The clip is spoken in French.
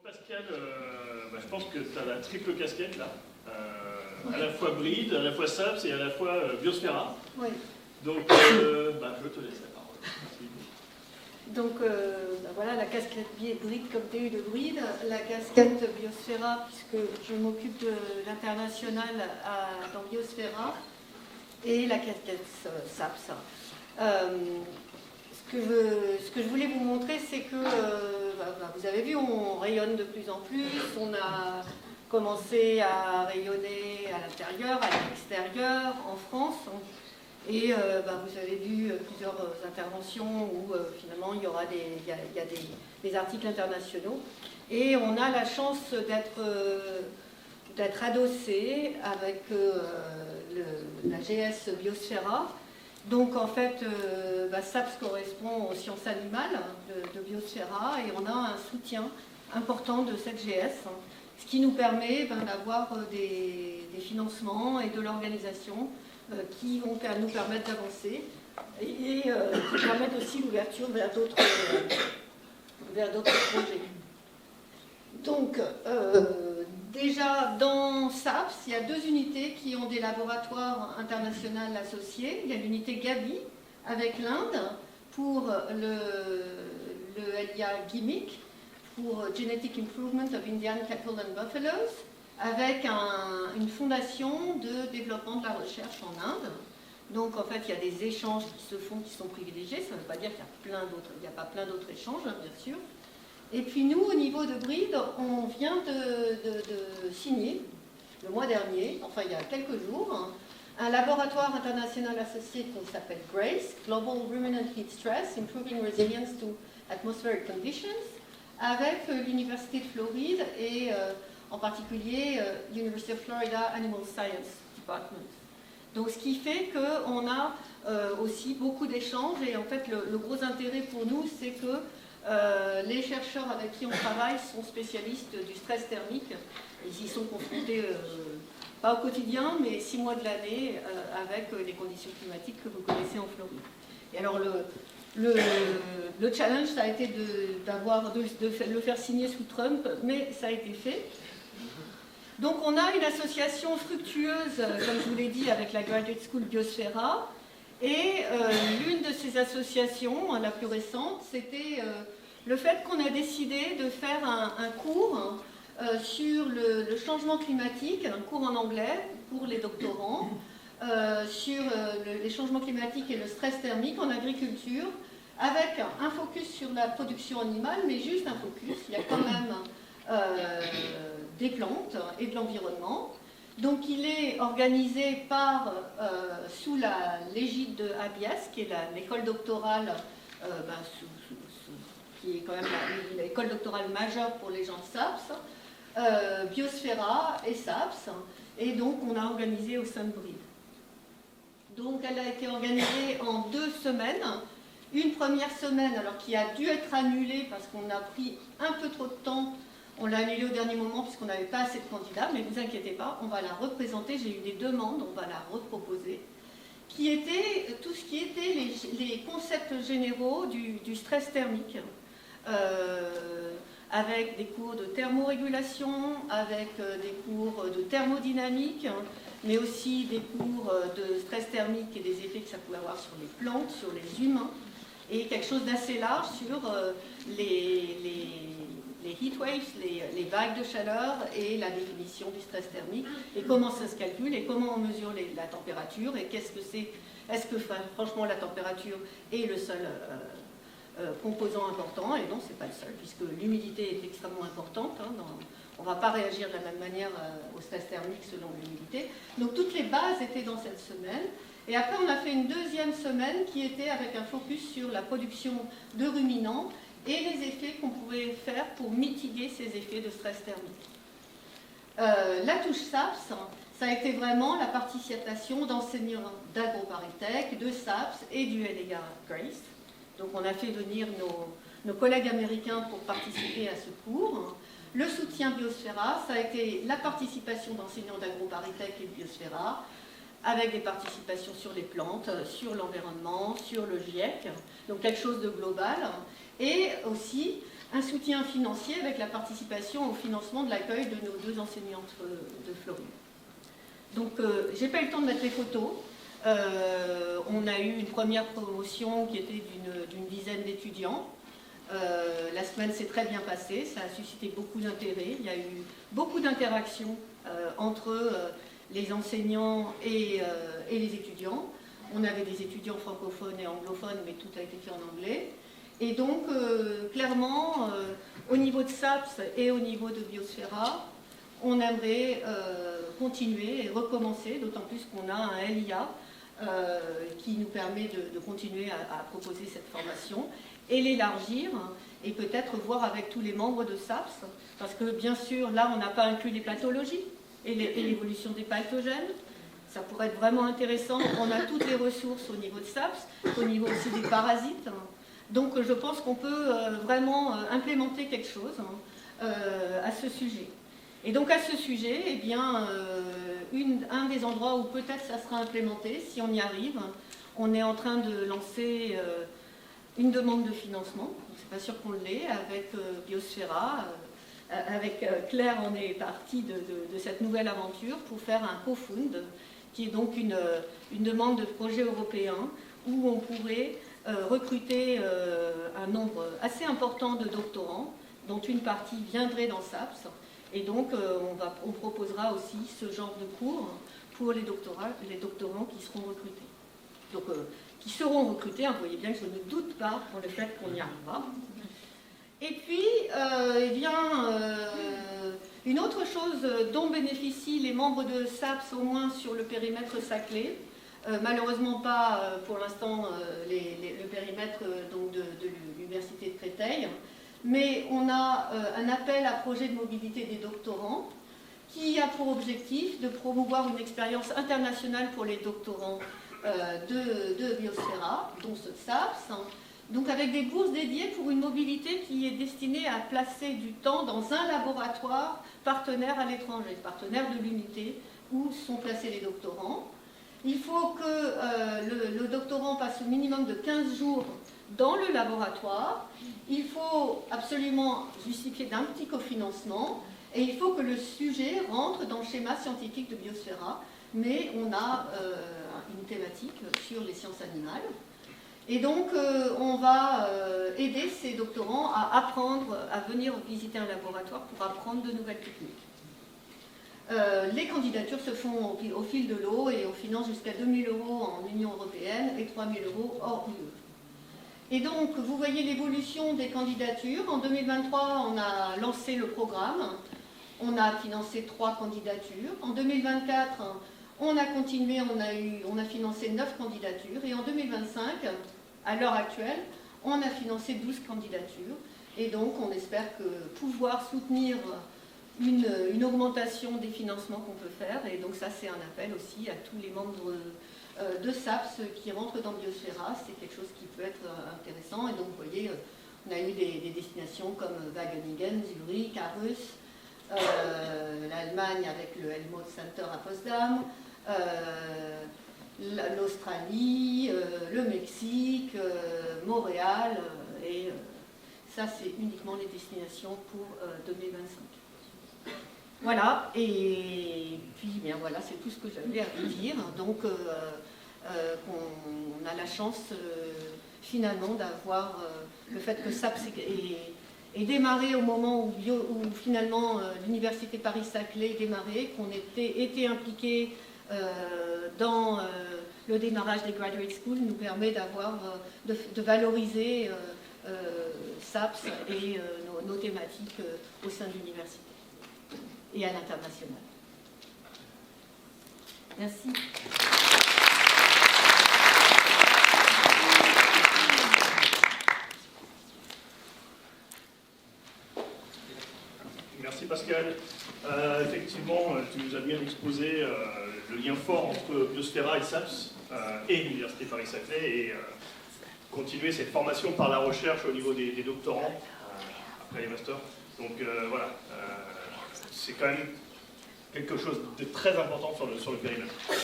Pascal, je pense que tu as la triple casquette là, à la fois Bride, à la fois SAPS et à la fois Biosfera. Oui. Donc, je te laisse la parole. Merci. Donc, voilà la casquette Bride comme TU de Bride, la casquette Biosfera, puisque je m'occupe de l'international dans Biosfera, et la casquette SAPS. Ce que je voulais vous montrer, c'est que, vous avez vu, on rayonne de plus en plus, on a commencé à rayonner à l'intérieur, à l'extérieur, en France, et vous avez vu plusieurs interventions où finalement il y aura des articles internationaux, et on a la chance d'être adossé avec la GS Biosfera. Donc en fait, SAPS correspond aux sciences animales de Biosfera et on a un soutien important de cette GS, ce qui nous permet d'avoir des financements et de l'organisation qui vont nous permettre d'avancer et qui permettent aussi l'ouverture vers d'autres projets. Donc, déjà, dans SAPS, il y a deux unités qui ont des laboratoires internationaux associés. Il y a l'unité Gavi avec l'Inde pour le LIA GIMIC, pour Genetic Improvement of Indian Cattle and Buffaloes, avec une fondation de développement de la recherche en Inde. Donc, en fait, il y a des échanges qui se font, qui sont privilégiés. Ça ne veut pas dire qu'il n'y a pas plein d'autres échanges, bien sûr. Et puis nous, au niveau de Bride, on vient de signer, le mois dernier, enfin il y a quelques jours, un laboratoire international associé qui s'appelle GRACE, Global Ruminant Heat Stress, Improving Resilience to Atmospheric Conditions, avec l'Université de Floride et en particulier l'University of Florida Animal Science Department. Donc ce qui fait qu'on a aussi beaucoup d'échanges et en fait le gros intérêt pour nous, c'est que les chercheurs avec qui on travaille sont spécialistes du stress thermique. Ils y sont confrontés, pas au quotidien, mais 6 mois de l'année, avec les conditions climatiques que vous connaissez en Floride. Et alors le challenge, ça a été de le faire signer sous Trump, mais ça a été fait. Donc on a une association fructueuse, comme je vous l'ai dit, avec la Graduate School Biosfera. Et l'une de ces associations, la plus récente, c'était le fait qu'on a décidé de faire un cours sur le changement climatique, un cours en anglais pour les doctorants, sur les changements climatiques et le stress thermique en agriculture, avec un focus sur la production animale, mais juste un focus. Il y a quand même des plantes et de l'environnement. Donc il est organisé sous l'égide de ABIAS, qui est l'école doctorale, qui est quand même l'école doctorale majeure pour les gens de SAPS, Biosfera et SAPS, et donc on a organisé au sein de Bride. Donc elle a été organisée en 2 semaines. Une première semaine, alors qui a dû être annulée parce qu'on a pris un peu trop de temps. On l'a annulée au dernier moment puisqu'on n'avait pas assez de candidats, mais ne vous inquiétez pas, on va la représenter. J'ai eu des demandes, on va la reproposer, qui était tout ce qui était les concepts généraux du stress thermique, avec des cours de thermorégulation, avec des cours de thermodynamique, mais aussi des cours de stress thermique et des effets que ça pouvait avoir sur les plantes, sur les humains, et quelque chose d'assez large sur les heat waves, les vagues de chaleur et la définition du stress thermique et comment ça se calcule et comment on mesure la température et qu'est-ce que c'est. Est-ce que franchement la température est le seul composant important? Et non, c'est pas le seul puisque l'humidité est extrêmement importante. On ne va pas réagir de la même manière au stress thermique selon l'humidité. Donc toutes les bases étaient dans cette semaine. Et après on a fait une deuxième semaine qui était avec un focus sur la production de ruminants et les effets qu'on pouvait faire pour mitiguer ces effets de stress thermique. La touche SAPS, ça a été vraiment la participation d'enseignants d'AgroParisTech, de SAPS et du LIA GRACE. Donc on a fait venir nos collègues américains pour participer à ce cours. Le soutien Biosfera, ça a été la participation d'enseignants d'AgroParisTech et de Biosfera, avec des participations sur les plantes, sur l'environnement, sur le GIEC, donc quelque chose de global. Et aussi un soutien financier avec la participation au financement de l'accueil de nos 2 enseignantes de Floride. Donc, j'ai pas eu le temps de mettre les photos. On a eu une première promotion qui était d'une dizaine d'étudiants. La semaine s'est très bien passée, ça a suscité beaucoup d'intérêt. Il y a eu beaucoup d'interactions entre les enseignants et les étudiants. On avait des étudiants francophones et anglophones, mais tout a été fait en anglais. Et donc, clairement, au niveau de SAPS et au niveau de Biosfera, on aimerait continuer et recommencer, d'autant plus qu'on a un LIA qui nous permet de continuer à proposer cette formation et l'élargir et peut-être voir avec tous les membres de SAPS, parce que bien sûr, là, on n'a pas inclus les pathologies et l'évolution des pathogènes. Ça pourrait être vraiment intéressant. On a toutes les ressources au niveau de SAPS, au niveau aussi des parasites. Donc je pense qu'on peut vraiment implémenter quelque chose à ce sujet. Et donc à ce sujet, eh bien, un des endroits où peut-être ça sera implémenté, si on y arrive, on est en train de lancer une demande de financement. C'est pas sûr qu'on l'ait avec Biosfera. Avec Claire, on est parti de cette nouvelle aventure pour faire un co-fund, qui est donc une demande de projet européen où on pourrait recruter un nombre assez important de doctorants, dont une partie viendrait dans SAPS. Et donc, on proposera aussi ce genre de cours pour les doctorants qui seront recrutés. Donc, qui seront recrutés, vous voyez bien que je ne doute pas pour le fait qu'on y arrivera. Et puis, eh bien, une autre chose dont bénéficient les membres de SAPS, au moins sur le périmètre Saclay, malheureusement pas pour l'instant le périmètre donc, de l'Université de Créteil, mais on a un appel à projet de mobilité des doctorants qui a pour objectif de promouvoir une expérience internationale pour les doctorants de Biosfera, dont ce SAPS, donc avec des bourses dédiées pour une mobilité qui est destinée à placer du temps dans un laboratoire partenaire à l'étranger, partenaire de l'unité où sont placés les doctorants. Il faut que le doctorant passe au minimum de 15 jours dans le laboratoire. Il faut absolument justifier d'un petit cofinancement et il faut que le sujet rentre dans le schéma scientifique de Biosfera. Mais on a une thématique sur les sciences animales. Et donc, on va aider ces doctorants à apprendre, à venir visiter un laboratoire pour apprendre de nouvelles techniques. Les candidatures se font au fil de l'eau et on finance jusqu'à 2 000 € en Union européenne et 3 000 € hors UE. Et donc, vous voyez l'évolution des candidatures. En 2023, on a lancé le programme. On a financé 3 candidatures. En 2024, on a continué, on a financé 9 candidatures. Et en 2025, à l'heure actuelle, on a financé 12 candidatures. Et donc, on espère pouvoir soutenir une augmentation des financements qu'on peut faire. Et donc, ça, c'est un appel aussi à tous les membres de SAPS qui rentrent dans Biosfera. C'est quelque chose qui peut être intéressant. Et donc, vous voyez, on a eu des destinations comme Wageningen, Zurich, Aarhus, l'Allemagne avec le Helmholtz Center à Potsdam, l'Australie, le Mexique, Montréal, et ça c'est uniquement les destinations pour 2025. Voilà, et puis bien voilà, c'est tout ce que j'avais à vous dire. Donc on a la chance finalement d'avoir le fait que SAPS est démarré au moment où finalement l'Université Paris-Saclay est démarrée, qu'on était impliqué dans le démarrage des graduate schools, nous permet de valoriser SAPS et nos thématiques au sein de l'université et à l'international. Merci. Merci Pascal. Effectivement, tu nous as bien exposé le lien fort entre Biosfera et SAPS et l'Université Paris-Saclay et continuer cette formation par la recherche au niveau des doctorants après les masters. Donc voilà, c'est quand même quelque chose de très important sur le périmètre.